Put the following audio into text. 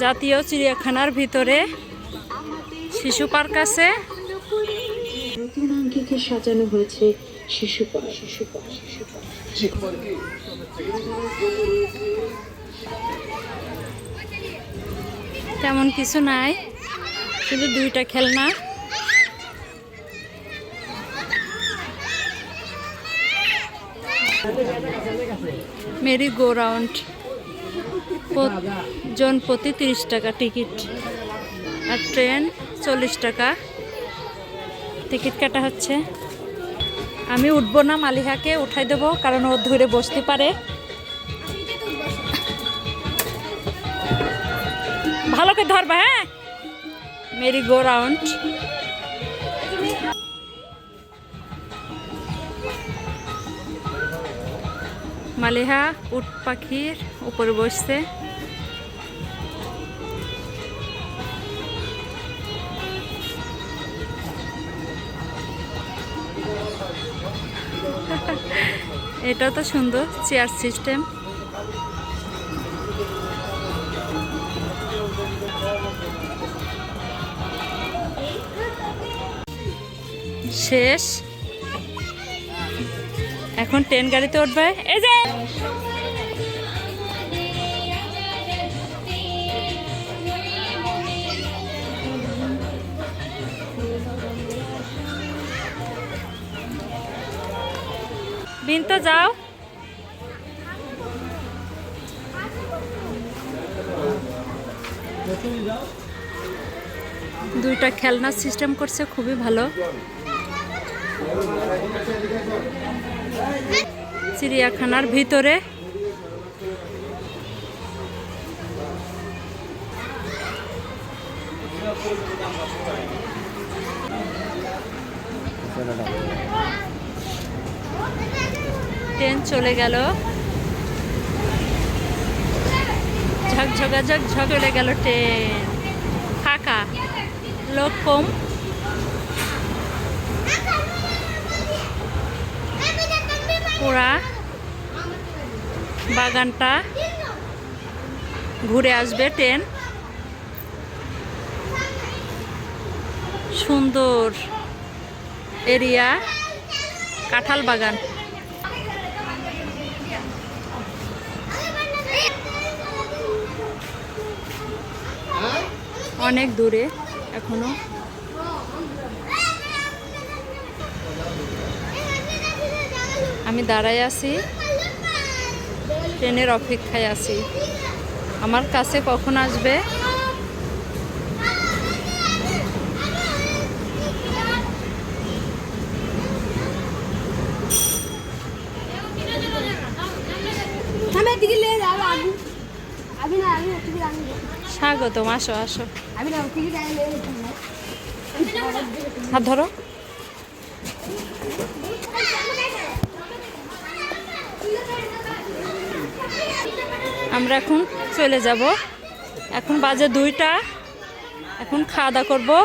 জাতীয় চিড়িয়াখানার ভিতরে শিশু পার্ক আছে। নতুন আঙ্গিকে সাজানো হয়েছে শিশু পার্ক। তেমন কিছু নাই, শুধু দুইটা খেলনা। মেরি গো রাউন্ড, জন প্রতি 30 টাকা টিকিট, আর ট্রেন 40 টাকা টিকিট কাটা হচ্ছে। আমি উঠবো না, মালিহাকে উঠাই দেবো, কারণ ও ধরে বসতে পারে। ভালো করে ধরবা, হ্যাঁ। Mary go round. মালিহা উট পাখির উপরে বসছে। এটা তো সুন্দর চেয়ার সিস্টেম। শেষ, এখন ট্রেন গাড়িতে উঠবে। এই যে বিনতো যাও। দুইটা খেলনা সিস্টেম করছে, খুবই ভালো। চিড়িয়াখানার ভিতরে ট্রেন চলে গেল, ঝকঝকা ঝকঝক চলে গেল ট্রেন। ফাঁকা, লোক কম। পুরা বাগানটা ঘুরে আসবে ট্রেন। সুন্দর এরিয়া, কাঁঠাল বাগান। অনেক দূরে এখনো। আমি দাঁড়ায় আছি, ট্রেনের অপেক্ষায় আছি। আমার কাছে কখন আসবে। স্বাগতম, আসো আসো, হাত ধরো। আমরা এখন চলে যাব। এখন বাজে 2টা। এখন খাওয়া দাওয়া করবো।